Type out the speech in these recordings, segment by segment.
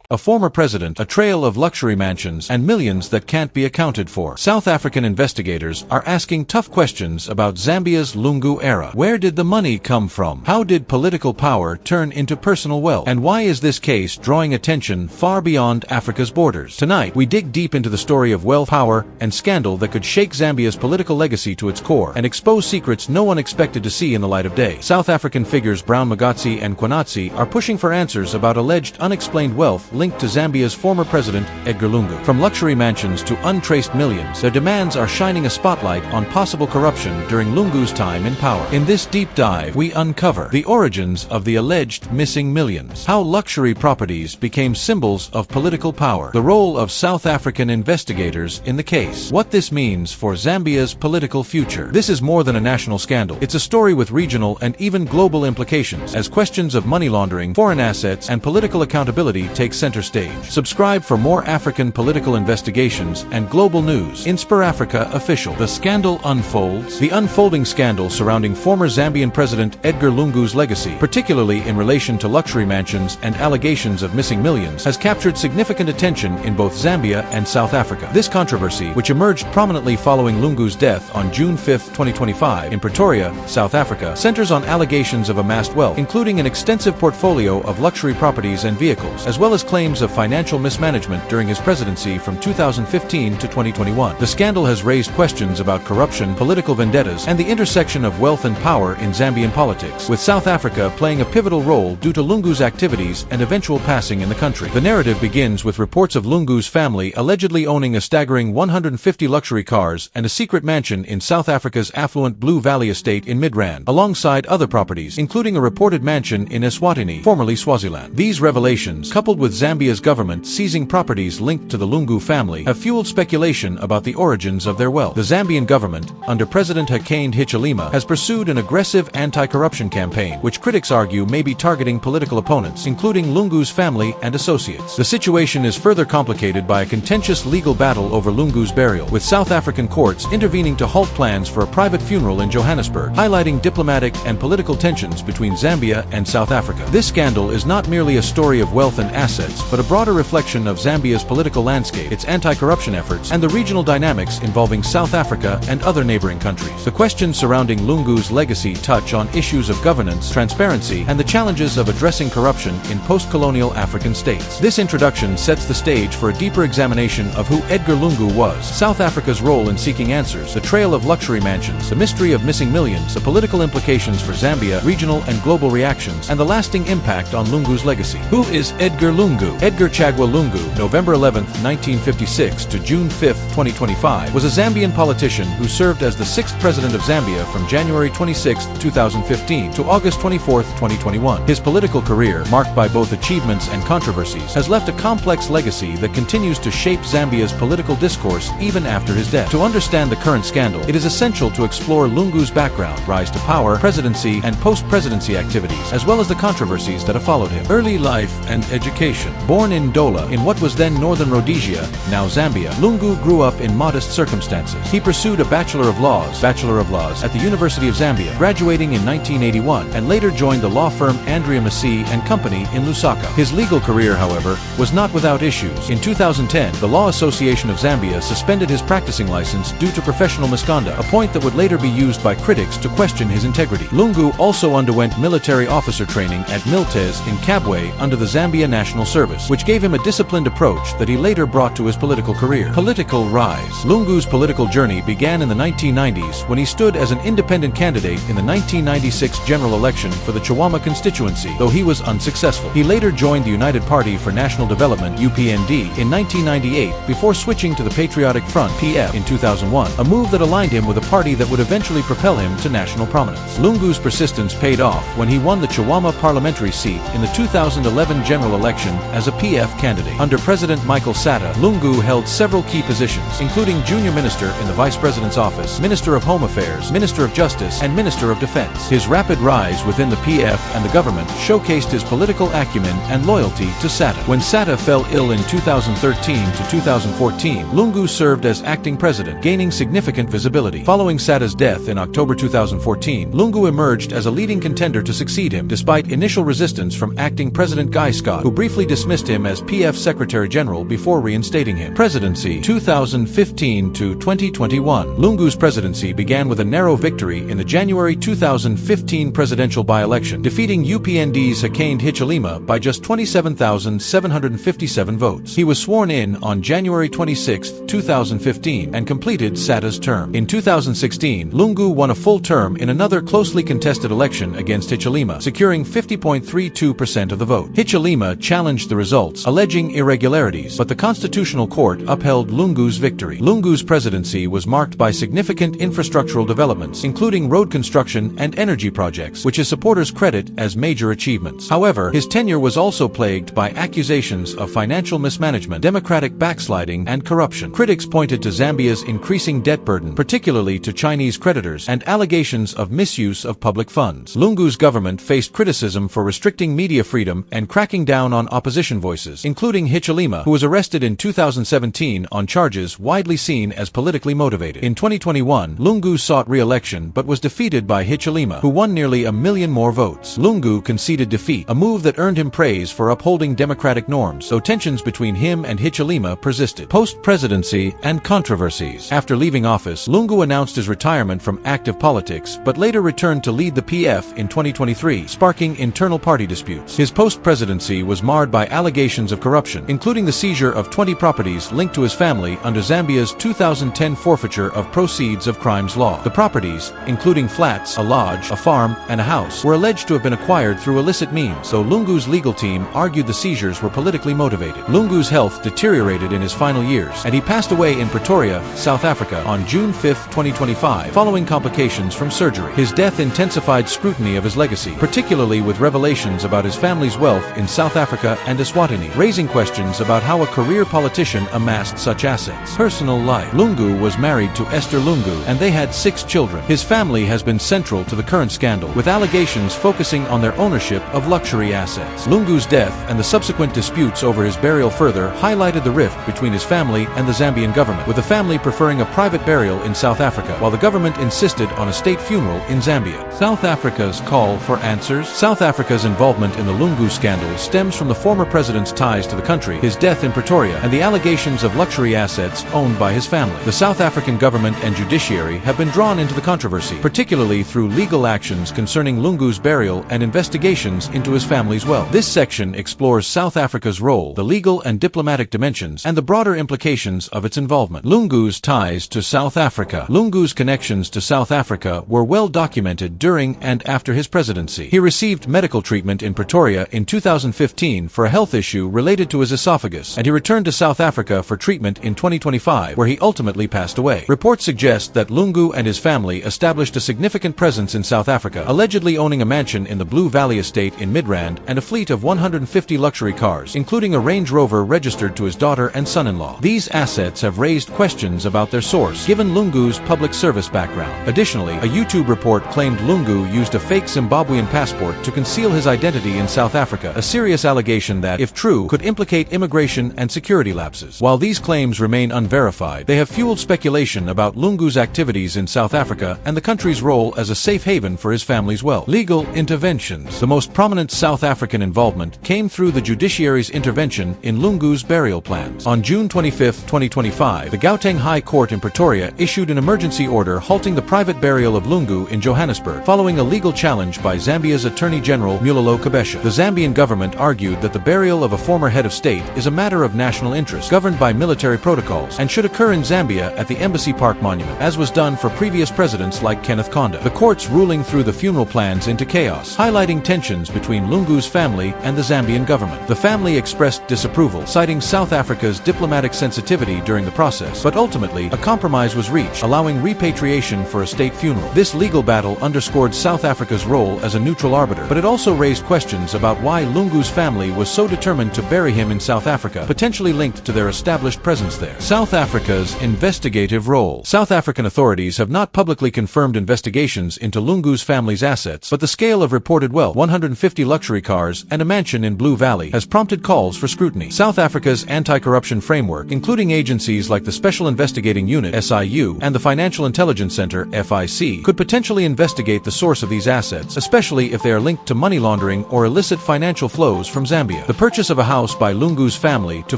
A former president, a trail of luxury mansions, and millions that can't be accounted for. South African investigators are asking tough questions about Zambia's Lungu era. Where did the money come from? How did political power turn into personal wealth? And why is this case drawing attention far beyond Africa's borders? Tonight, we dig deep into the story of wealth, power, and scandal that could shake Zambia's political legacy to its core and expose secrets no one expected to see in the light of day. South African figures Brown Mogotsi and Mkhwanazi are pushing for answers about alleged unexplained wealth linked to Zambia's former president, Edgar Lungu. From luxury mansions to untraced millions, their demands are shining a spotlight on possible corruption during Lungu's time in power. In this deep dive, we uncover the origins of the alleged missing millions, how luxury properties became symbols of political power, the role of South African investigators in the case, what this means for Zambia's political future. This is more than a national scandal. It's a story with regional and even global implications, as questions of money laundering, foreign assets, and political accountability take center stage. Subscribe for more African political investigations and global news. Inspire Africa Official. The scandal unfolds. The unfolding scandal surrounding former Zambian President Edgar Lungu's legacy, particularly in relation to luxury mansions and allegations of missing millions, has captured significant attention in both Zambia and South Africa. This controversy, which emerged prominently following Lungu's death on June 5, 2025, in Pretoria, South Africa, centers on allegations of amassed wealth, including an extensive portfolio of luxury properties and vehicles, as well as claims of financial mismanagement during his presidency from 2015 to 2021. The scandal has raised questions about corruption, political vendettas, and the intersection of wealth and power in Zambian politics, with South Africa playing a pivotal role due to Lungu's activities and eventual passing in the country. The narrative begins with reports of Lungu's family allegedly owning a staggering 150 luxury cars and a secret mansion in South Africa's affluent Blue Valley estate in Midrand, alongside other properties, including a reported mansion in Eswatini, formerly Swaziland. These revelations, coupled with Zambia's government seizing properties linked to the Lungu family, have fueled speculation about the origins of their wealth. The Zambian government, under President Hakainde Hichilema, has pursued an aggressive anti-corruption campaign, which critics argue may be targeting political opponents, including Lungu's family and associates. The situation is further complicated by a contentious legal battle over Lungu's burial, with South African courts intervening to halt plans for a private funeral in Johannesburg, highlighting diplomatic and political tensions between Zambia and South Africa. This scandal is not merely a story of wealth and assets, but a broader reflection of Zambia's political landscape, its anti-corruption efforts, and the regional dynamics involving South Africa and other neighboring countries. The questions surrounding Lungu's legacy touch on issues of governance, transparency, and the challenges of addressing corruption in post-colonial African states. This introduction sets the stage for a deeper examination of who Edgar Lungu was, South Africa's role in seeking answers, the trail of luxury mansions, the mystery of missing millions, the political implications for Zambia, regional and global reactions, and the lasting impact on Lungu's legacy. Who is Edgar Lungu? Edgar Chagwa Lungu, November 11, 1956 to June 5, 2025, was a Zambian politician who served as the 6th president of Zambia from January 26, 2015 to August 24, 2021. His political career, marked by both achievements and controversies, has left a complex legacy that continues to shape Zambia's political discourse even after his death. To understand the current scandal, it is essential to explore Lungu's background, rise to power, presidency, and post-presidency activities, as well as the controversies that have followed him. Early life and education. Born in Dola, in what was then Northern Rhodesia, now Zambia, Lungu grew up in modest circumstances. He pursued a Bachelor of Laws at the University of Zambia, graduating in 1981, and later joined the law firm Andrea Massey and Company in Lusaka. His legal career, however, was not without issues. In 2010, the Law Association of Zambia suspended his practicing license due to professional misconduct, a point that would later be used by critics to question his integrity. Lungu also underwent military officer training at Miltes in Kabwe under the Zambia National Service, which gave him a disciplined approach that he later brought to his political career. Political rise. Lungu's political journey began in the 1990s when he stood as an independent candidate in the 1996 general election for the Chawama constituency, though he was unsuccessful. He later joined the United Party for National Development (UPND) in 1998 before switching to the Patriotic Front (PF) in 2001, a move that aligned him with a party that would eventually propel him to national prominence. Lungu's persistence paid off when he won the Chawama parliamentary seat in the 2011 general election as a PF candidate. Under President Michael Sata, Lungu held several key positions, including junior minister in the Vice President's office, Minister of Home Affairs, Minister of Justice, and Minister of Defense. His rapid rise within the PF and the government showcased his political acumen and loyalty to Sata. When Sata fell ill in 2013 to 2014, Lungu served as acting president, gaining significant visibility. Following Sata's death in October 2014, Lungu emerged as a leading contender to succeed him, despite initial resistance from acting President Guy Scott, who briefly dismissed him as PF Secretary General before reinstating him. Presidency 2015 to 2021. Lungu's presidency began with a narrow victory in the January 2015 presidential by-election, defeating UPND's Hakainde Hichilema by just 27,757 votes. He was sworn in on January 26, 2015, and completed SATA's term. In 2016, Lungu won a full term in another closely contested election against Hichilema, securing 50.32% of the vote. Hichilema challenged the results, alleging irregularities, but the Constitutional Court upheld Lungu's victory. Lungu's presidency was marked by significant infrastructural developments, including road construction and energy projects, which his supporters credit as major achievements. However, his tenure was also plagued by accusations of financial mismanagement, democratic backsliding, and corruption. Critics pointed to Zambia's increasing debt burden, particularly to Chinese creditors, and allegations of misuse of public funds. Lungu's government faced criticism for restricting media freedom and cracking down on opposition voices, including Hichilema, who was arrested in 2017 on charges widely seen as politically motivated. In 2021, Lungu sought re-election but was defeated by Hichilema, who won nearly 1 million more votes. Lungu conceded defeat, a move that earned him praise for upholding democratic norms, though tensions between him and Hichilema persisted. Post-presidency and controversies. After leaving office, Lungu announced his retirement from active politics, but later returned to lead the PF in 2023, sparking internal party disputes. His post-presidency was marred by allegations of corruption, including the seizure of 20 properties linked to his family under Zambia's 2010 forfeiture of proceeds of crimes law. The properties, including flats, a lodge, a farm, and a house, were alleged to have been acquired through illicit means, though Lungu's legal team argued the seizures were politically motivated. Lungu's health deteriorated in his final years, and he passed away in Pretoria, South Africa, on June 5, 2025, following complications from surgery. His death intensified scrutiny of his legacy, particularly with revelations about his family's wealth in South Africa and Eswatini, raising questions about how a career politician amassed such assets. Personal life. Lungu was married to Esther Lungu, and they had 6 children. His family has been central to the current scandal, with allegations focusing on their ownership of luxury assets. Lungu's death and the subsequent disputes over his burial further highlighted the rift between his family and the Zambian government, with the family preferring a private burial in South Africa, while the government insisted on a state funeral in Zambia. South Africa's call for answers. South Africa's involvement in the Lungu scandal stems from the former president's ties to the country, his death in Pretoria, and the allegations of luxury assets owned by his family. The South African government and judiciary have been drawn into the controversy, particularly through legal actions concerning Lungu's burial and investigations into his family's wealth. This section explores South Africa's role, the legal and diplomatic dimensions, and the broader implications of its involvement. Lungu's ties to South Africa. Lungu's connections to South Africa were well documented during and after his presidency. He received medical treatment in Pretoria in 2015 for a health issue related to his esophagus, and he returned to South Africa for treatment in 2025, where he ultimately passed away. Reports suggest that Lungu and his family established a significant presence in South Africa, allegedly owning a mansion in the Blue Valley estate in Midrand and a fleet of 150 luxury cars, including a Range Rover registered to his daughter and son-in-law. These assets have raised questions about their source, given Lungu's public service background. Additionally, a YouTube report claimed Lungu used a fake Zimbabwean passport to conceal his identity in South Africa, a serious allegation that, if true, could implicate immigration and security lapses. While these claims remain unverified, they have fueled speculation about Lungu's activities in South Africa and the country's role as a safe haven for his family's wealth. Legal interventions. The most prominent South African involvement came through the judiciary's intervention in Lungu's burial plans. On June 25, 2025, the Gauteng High Court in Pretoria issued an emergency order halting the private burial of Lungu in Johannesburg, following a legal challenge by Zambia's Attorney General Mulalo Kabesha. The Zambian government argued that the burial of a former head of state is a matter of national interest, governed by military protocols, and should occur in Zambia at the Embassy Park Monument, as was done for previous presidents like Kenneth Kaunda. The court's ruling threw the funeral plans into chaos, highlighting tensions between Lungu's family and the Zambian government. The family expressed disapproval, citing South Africa's diplomatic sensitivity during the process, but ultimately, a compromise was reached, allowing repatriation for a state funeral. This legal battle underscored South Africa's role as a neutral arbiter, but it also raised questions about why Lungu's family was so determined to bury him in South Africa, potentially linked to their established presence there. South Africa's investigative role. South African authorities have not publicly confirmed investigations into Lungu's family's assets, but the scale of reported wealth, 150 luxury cars, and a mansion in Blue Valley, has prompted calls for scrutiny. South Africa's anti-corruption framework, including agencies like the Special Investigating Unit (SIU) and the Financial Intelligence Center (FIC), could potentially investigate the source of these assets, especially if they are linked to money laundering or illicit financial flows from Zambia. The purchase of a house by Lungu's family to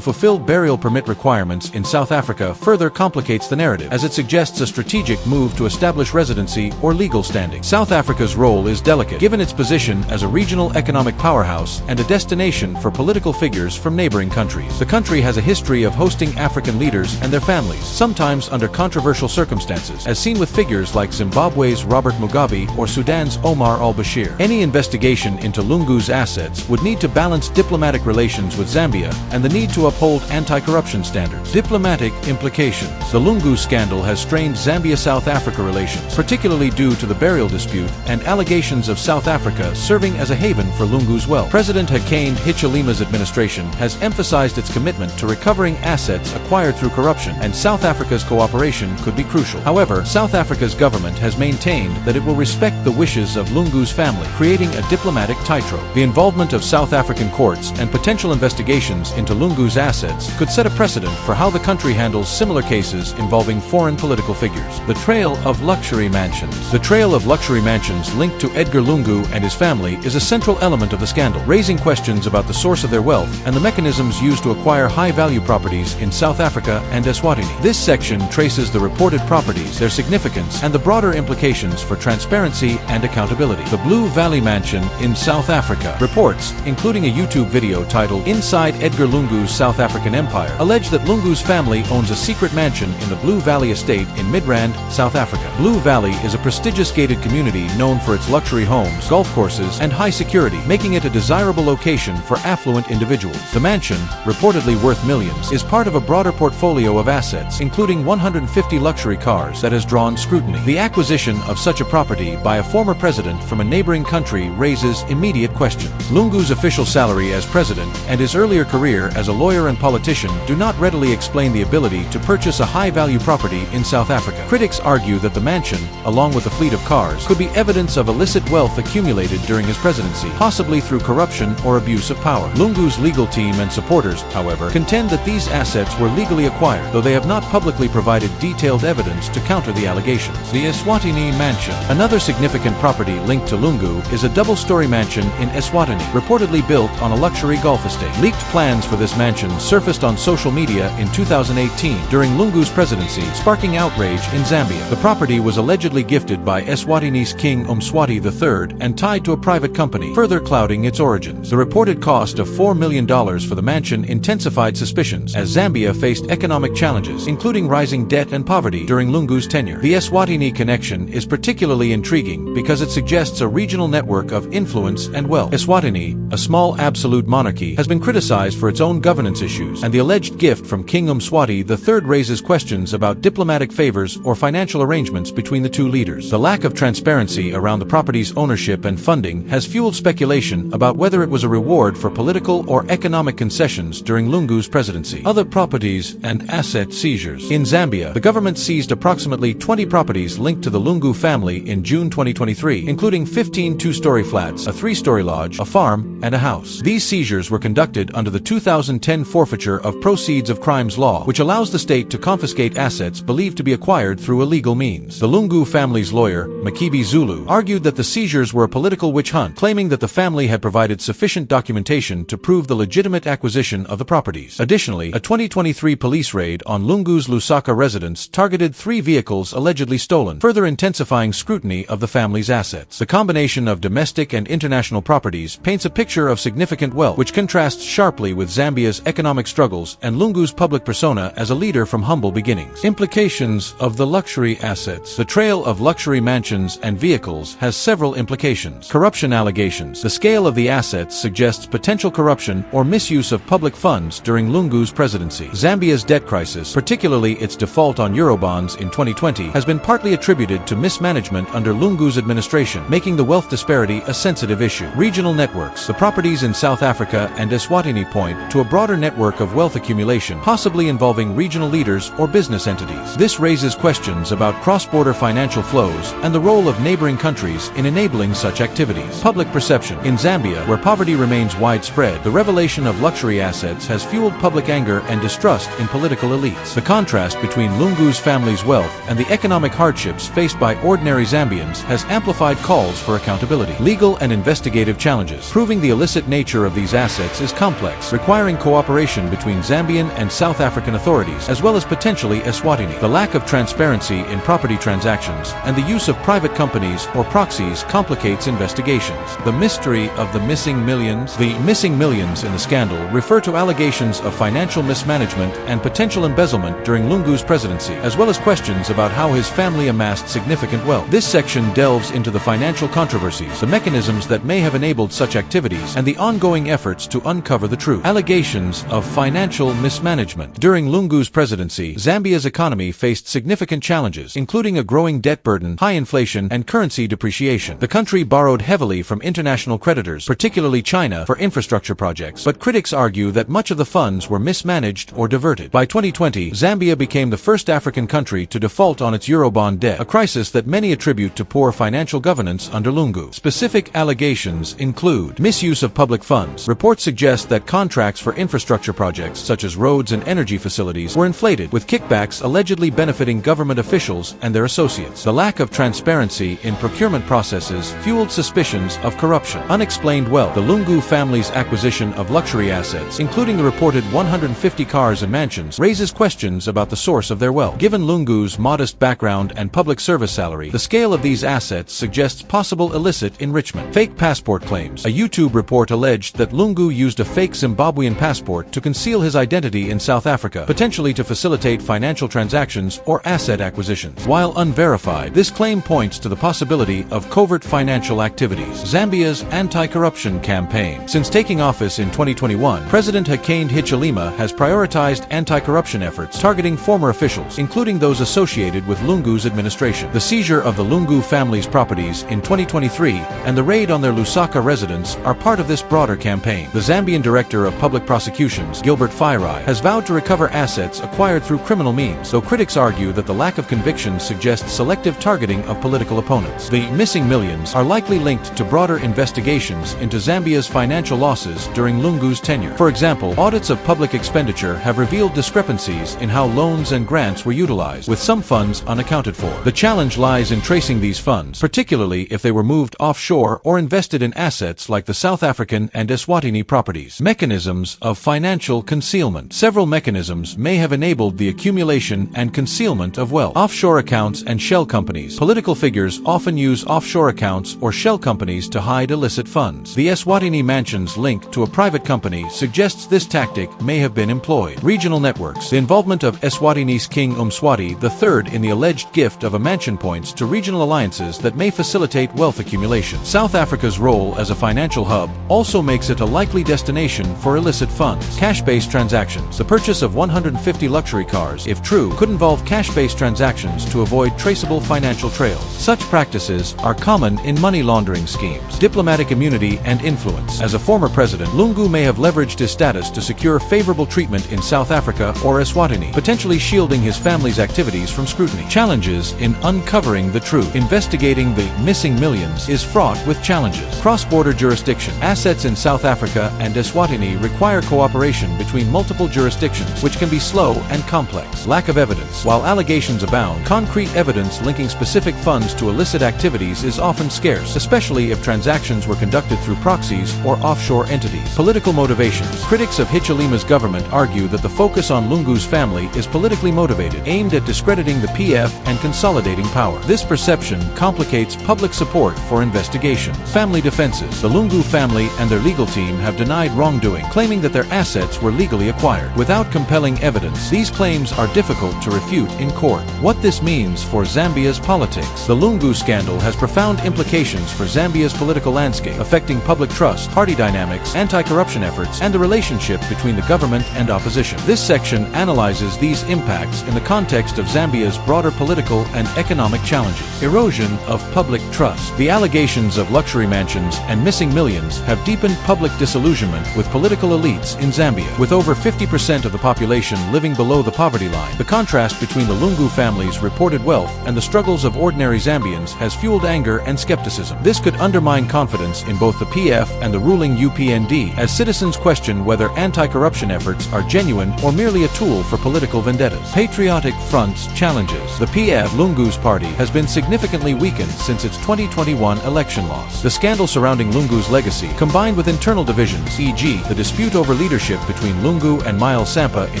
fulfill burial permit requirements in South Africa further complicates the narrative, as it suggests a strategic move to establish residency or legal standing. South Africa's role is delicate, given its position as a regional economic powerhouse and a destination for political figures from neighboring countries. The country has a history of hosting African leaders and their families, sometimes under controversial circumstances, as seen with figures like Zimbabwe's Robert Mugabe or Sudan's Omar al-Bashir. Any investigation into Lungu's assets would need to balance diplomatic relations with Zambia and the need to uphold anti-corruption standards. Diplomatic implications. The Lungu scandal has strained Zambia-South Africa relations, particularly due to the burial dispute and allegations of South Africa serving as a haven for Lungu's wealth. President Hakainde Hichilema's administration has emphasized its commitment to recovering assets acquired through corruption, and South Africa's cooperation could be crucial. However, South Africa's government has maintained that it will respect the wishes of Lungu's family, creating a diplomatic tightrope. The involvement of South African courts and potential investigations into Lungu's assets could set a precedent for how the country handles similar cases involving foreign political figures. The trail of luxury mansions. The trail of luxury mansions linked to Edgar Lungu and his family is a central element of the scandal, raising questions about the source of their wealth and the mechanisms used to acquire high-value properties in South Africa and Eswatini. This section traces the reported properties, their significance, and the broader implications for transparency and accountability. The Blue Valley Mansion in South Africa. Reports, including a YouTube video titled "Inside Edgar Lungu's South African Empire," allege that Lungu's family owns a secret mansion in the Blue Valley estate in Midrand, South Africa. Blue Valley is a prestigious gated community known for its luxury homes, golf courses, and high security, making it a desirable location for affluent individuals. The mansion, reportedly worth millions, is part of a broader portfolio of assets, including 150 luxury cars, that has drawn scrutiny. The acquisition of such a property by a former president from a neighboring country raises immediate questions. Lungu's official salary as president and his earlier career as a lawyer and politician do not readily explain the ability to purchase a high-value property in South Africa. Critics argue that the mansion, along with the fleet of cars, could be evidence of illicit wealth accumulated during his presidency, possibly through corruption or abuse of power. Lungu's legal team and supporters, however, contend that these assets were legally acquired, though they have not publicly provided detailed evidence to counter the allegations. The Eswatini Mansion. Another significant property linked to Lungu is a double-story mansion in Eswatini, reportedly built on a luxury golf estate. Leaked plans for this mansion surfaced on social media in 2018 during Lungu's presidency, sparking outrage in Zambia. The property was allegedly gifted by Eswatini's King Mkhwanazi III and tied to a private company, further clouding its origins. The reported cost of $4 million for the mansion intensified suspicions, as Zambia faced economic challenges, including rising debt and poverty, during Lungu's tenure. The Eswatini connection is particularly intriguing because it suggests a regional network of influence and wealth. Eswatini, a small absolute monarchy, has been criticized for its own governance issues, and the alleged gift from King Mkhwanazi III raises questions about diplomatic favors or financial arrangements between the two leaders. The lack of transparency around the property's ownership and funding has fueled speculation about whether it was a reward for political or economic concessions during Lungu's presidency. Other properties and asset seizures. In Zambia, the government seized approximately 20 properties linked to the Lungu family in June 2023, including 15 two-story flats, a three-story lodge, a farm, and a house. These seizures were conducted under the 2010 Forfeiture of Proceeds of Crimes law, which allows the state to confiscate assets believed to be acquired through illegal means. The Lungu family's lawyer, Mkhwanazi Zulu, argued that the seizures were a political witch hunt, claiming that the family had provided sufficient documentation to prove the legitimate acquisition of the properties. Additionally, a 2023 police raid on Lungu's Lusaka residence targeted 3 vehicles allegedly stolen, further intensifying scrutiny of the family's assets. The combination of domestic and international properties paints a picture of significant wealth, which contrasts sharply with Zambia's economic struggles and Lungu's public persona as a leader from humble beginnings. Implications of the luxury assets. The trail of luxury mansions and vehicles has several implications. Corruption allegations. The scale of the assets suggests potential corruption or misuse of public funds during Lungu's presidency. Zambia's debt crisis, particularly its default on Eurobonds in 2020, has been partly attributed to mismanagement under Lungu's administration, making the wealth disparity a sensitive issue. Regional networks. The properties in South Africa and Eswatini point to a broader network of wealth accumulation, possibly involving regional leaders or business entities. This raises questions about cross-border financial flows and the role of neighboring countries in enabling such activities. Public perception. In Zambia, where poverty remains widespread, the revelation of luxury assets has fueled public anger and distrust in political elites. The contrast between Lungu's family's wealth and the economic hardships faced by ordinary Zambians has amplified calls for accountability. Legal and investigative challenges. Proving the illicit nature of the these assets is complex, requiring cooperation between Zambian and South African authorities, as well as potentially Eswatini. The lack of transparency in property transactions and the use of private companies or proxies complicates investigations. The mystery of the missing millions. The missing millions in the scandal refer to allegations of financial mismanagement and potential embezzlement during Lungu's presidency, as well as questions about how his family amassed significant wealth. This section delves into the financial controversies, the mechanisms that may have enabled such activities, and the ongoing efforts to uncover the truth. Allegations of financial mismanagement. During Lungu's presidency, Zambia's economy faced significant challenges, including a growing debt burden, high inflation, and currency depreciation. The country borrowed heavily from international creditors, particularly China, for infrastructure projects, but critics argue that much of the funds were mismanaged or diverted. By 2020, Zambia became the first African country to default on its Eurobond debt, a crisis that many attribute to poor financial governance under Lungu. Specific allegations include misuse of public funds. Reports suggest that contracts for infrastructure projects, such as roads and energy facilities, were inflated, with kickbacks allegedly benefiting government officials and their associates. The lack of transparency in procurement processes fueled suspicions of corruption. Unexplained wealth. The Lungu family's acquisition of luxury assets, including the reported 150 cars and mansions, raises questions about the source of their wealth. Given Lungu's modest background and public service salary, the scale of these assets suggests possible illicit enrichment. Fake passport claims. A YouTube report alleged that Lungu used a fake Zimbabwean passport to conceal his identity in South Africa, potentially to facilitate financial transactions or asset acquisitions. While unverified, this claim points to the possibility of covert financial activities. Zambia's anti-corruption campaign. Since taking office in 2021, President Hakainde Hichilema has prioritized anti-corruption efforts targeting former officials, including those associated with Lungu's administration. The seizure of the Lungu family's properties in 2023 and the raid on their Lusaka residence are part of this broader campaign. The Zambian Director of Public Prosecutions, Gilbert Fairai, has vowed to recover assets acquired through criminal means, though critics argue that the lack of convictions suggests selective targeting of political opponents. The missing millions are likely linked to broader investigations into Zambia's financial losses during Lungu's tenure. For example, audits of public expenditure have revealed discrepancies in how loans and grants were utilized, with some funds unaccounted for. The challenge lies in tracing these funds, particularly if they were moved offshore or invested in assets like the South African and Eswatini properties. Mechanisms of financial concealment. Several mechanisms may have enabled the accumulation and concealment of wealth. Offshore accounts and shell companies. Political figures often use offshore accounts or shell companies to hide illicit funds. The Eswatini mansion's link to a private company suggests this tactic may have been employed. Regional networks. The involvement of Eswatini's King Mswati III in the alleged gift of a mansion points to regional alliances that may facilitate wealth accumulation. South Africa's role as a financial hub also makes it a likely destination for illicit funds. Cash-based transactions. The purchase of 150 luxury cars, if true, could involve cash-based transactions to avoid traceable financial trails. Such practices are common in money laundering schemes. Diplomatic immunity and influence. As a former president, Lungu may have leveraged his status to secure favorable treatment in South Africa or Eswatini, potentially shielding his family's activities from scrutiny. Challenges in uncovering the truth. Investigating the missing millions is fraught with challenges. Cross-border jurisdiction. Assets in South Africa and Eswatini require cooperation between multiple jurisdictions, which can be slow and complex. Lack of evidence. While allegations abound, concrete evidence linking specific funds to illicit activities is often scarce, especially if transactions were conducted through proxies or offshore entities. Political motivations. Critics of Hichilema's government argue that the focus on Lungu's family is politically motivated, aimed at discrediting the PF and consolidating power. This perception complicates public support for investigations. Family defenses. The Lungu family and their legal team have denied wrongdoing, claiming that their assets were legally acquired. Without compelling evidence, these claims are difficult to refute in court. What this means for Zambia's politics. The Lungu scandal has profound implications for Zambia's political landscape, affecting public trust, party dynamics, anti-corruption efforts, and the relationship between the government and opposition. This section analyzes these impacts in the context of Zambia's broader political and economic challenges. Erosion of public trust. The allegations of luxury mansions and missing millions have deepened public disillusionment with political elites in Zambia. With over 50% of the population living below the poverty line, the contrast between the Lungu family's reported wealth and the struggles of ordinary Zambians has fueled anger and skepticism. This could undermine confidence in both the PF and the ruling UPND, as citizens question whether anti-corruption efforts are genuine or merely a tool for political vendettas. Patriotic Front's challenges. The PF, Lungu's party, has been significantly weakened since its 2021 election loss. The scandal surrounding Lungu's legacy, combined with internal divisions, e.g., the dispute over leadership between Lungu and Miles Sampa in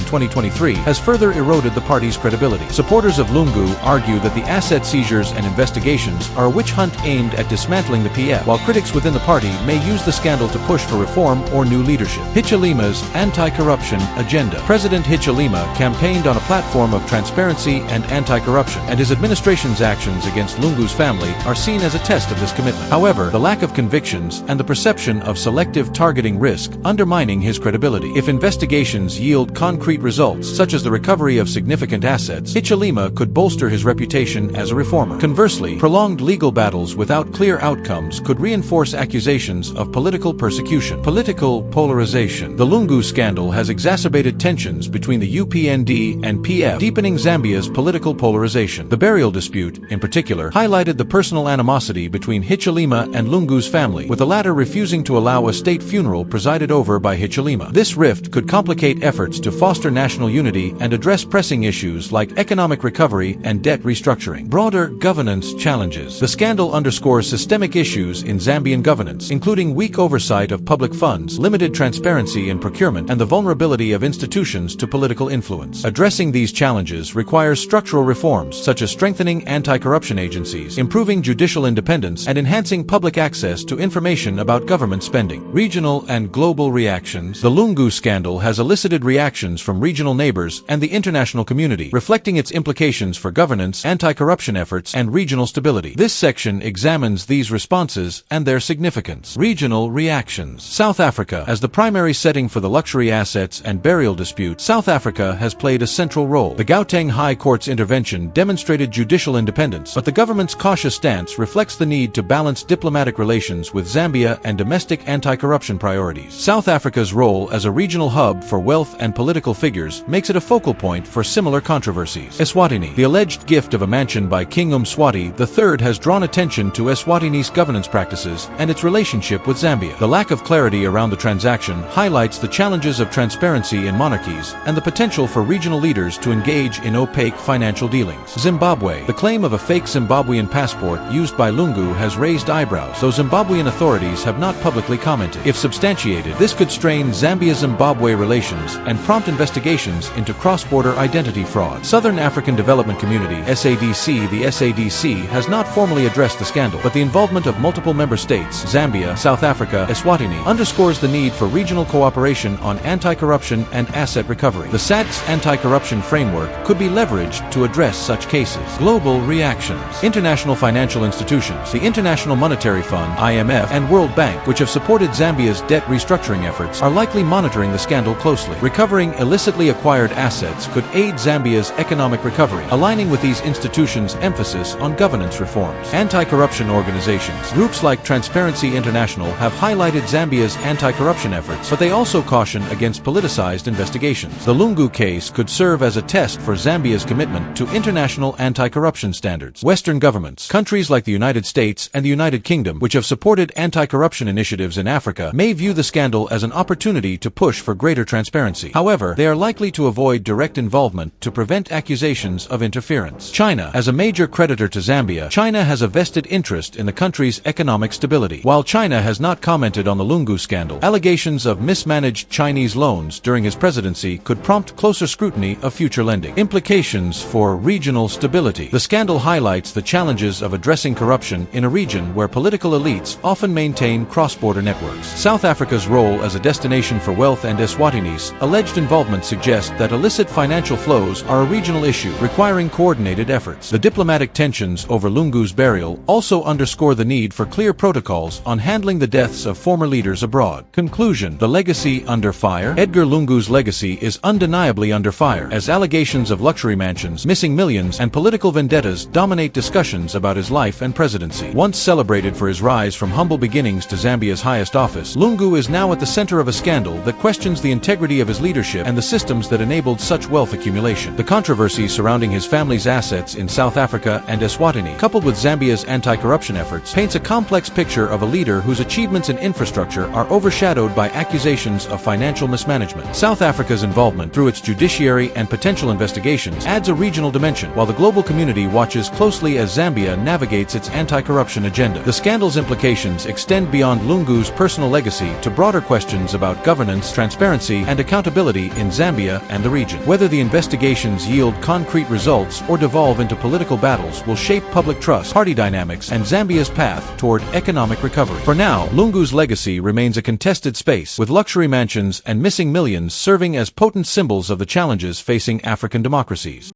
2023, has further eroded the party's credibility. Supporters of Lungu argue that the asset seizures and investigations are a witch hunt aimed at dismantling the PF, while critics within the party may use the scandal to push for reform or new leadership. Hichilema's anti-corruption agenda. President Hichilema campaigned on a platform of transparency and anti-corruption, and his administration's actions against Lungu's family are seen as a test of this commitment. However, the lack of convictions and the perception of selective targeting risk undermining his credibility. If investigations yield concrete results, such as the recovery of significant assets, Hichilema could bolster his reputation as a reformer. Conversely, prolonged legal battles without clear outcomes could reinforce accusations of political persecution. Political polarization. The Lungu scandal has exacerbated tensions between the UPND and PF, deepening Zambia's political polarization. The burial dispute, in particular, highlighted the personal animosity between Hichilema and Lungu's family, with the latter refusing to allow a state funeral presided over by Hichilema. This rift could complicate efforts to foster national unity and address pressing issues like economic recovery and debt restructuring. Broader governance challenges. The scandal underscores systemic issues in Zambian governance, including weak oversight of public funds, limited transparency in procurement, and the vulnerability of institutions to political influence. Addressing these challenges requires structural reforms, such as strengthening anti-corruption agencies, improving judicial independence, and enhancing public access to information about government spending. Regional and global reactions. The Lungu scandal has elicited reactions from regional neighbors and the international community, reflecting its implications for governance, anti-corruption efforts, and regional stability. This section examines these responses and their significance. Regional reactions. South Africa. As the primary setting for the luxury assets and burial dispute, South Africa has played a central role. The Gauteng High Court's intervention demonstrated judicial independence, but the government's cautious stance reflects the need to balance diplomatic relations with Zambia and domestic anti-corruption priorities. South Africa's role as a regional hub for wealth and political figures makes it a focal point for similar controversies. Eswatini. The alleged gift of a mansion by King Mswati III has drawn attention to Eswatini's governance practices and its relationship with Zambia. The lack of clarity around the transaction highlights the challenges of transparency in monarchies and the potential for regional leaders to engage in opaque financial dealings. Zimbabwe. The claim of a fake Zimbabwean passport used by Lungu has raised eyebrows, though Zimbabwean authorities have not publicly commented. If substantiated, this could strain Zambia-Zimbabwe relations and prompt investigations into cross-border identity fraud. Southern African Development Community (SADC). The SADC has not formally addressed the scandal, but the involvement of multiple member states, Zambia, South Africa, Eswatini, underscores the need for regional cooperation on anti-corruption and asset recovery. The SADC's anti-corruption framework could be leveraged to address such cases. Global reactions. International financial institutions. The International Monetary Fund (IMF) and World Bank, which have supported Zambia's debt restructuring efforts, are likely monitoring the scandal closely. Recovering illicitly acquired assets could aid Zambia's economic recovery, aligning with these institutions' emphasis on governance reforms. Anti-corruption organizations. Groups like Transparency International have highlighted Zambia's anti-corruption efforts, but they also caution against politicized investigations. The Lungu case could serve as a test for Zambia's commitment to international anti-corruption standards. Western governments. Countries like the United States and the United Kingdom, which have supported anti-corruption initiatives in Africa, may view the scandal as an opportunity to push for greater transparency. However, they are likely to avoid direct involvement to prevent accusations of interference. China. As a major creditor to Zambia, China has a vested interest in the country's economic stability. While China has not commented on the Lungu scandal, allegations of mismanaged Chinese loans during his presidency could prompt closer scrutiny of future lending. Implications for regional stability. The scandal highlights the challenges of addressing corruption in a region where political elites often maintain cross-border networks. South Africa's role as a destination for wealth and Eswatini's alleged involvement suggest that illicit financial flows are a regional issue requiring coordinated efforts. The diplomatic tensions over Lungu's burial also underscore the need for clear protocols on handling the deaths of former leaders abroad. Conclusion. The legacy under fire. Edgar Lungu's legacy is undeniably under fire, as allegations of luxury mansions, missing millions, and political vendettas dominate discussions about his life and presidency. Once celebrated for his rise from humble beginnings to Zambia's highest office, Lungu is now at the center of a scandal that questions the integrity of his leadership and the systems that enabled such wealth accumulation. The controversy surrounding his family's assets in South Africa and Eswatini, coupled with Zambia's anti-corruption efforts, paints a complex picture of a leader whose achievements in infrastructure are overshadowed by accusations of financial mismanagement. South Africa's involvement through its judiciary and potential investigations adds a regional dimension, while the global community watches closely as Zambia navigates its anti-corruption agenda. The scandal's implications extend beyond Lungu's personal personal legacy to broader questions about governance, transparency, and accountability in Zambia and the region. Whether the investigations yield concrete results or devolve into political battles will shape public trust, party dynamics, and Zambia's path toward economic recovery. For now, Lungu's legacy remains a contested space, with luxury mansions and missing millions serving as potent symbols of the challenges facing African democracies.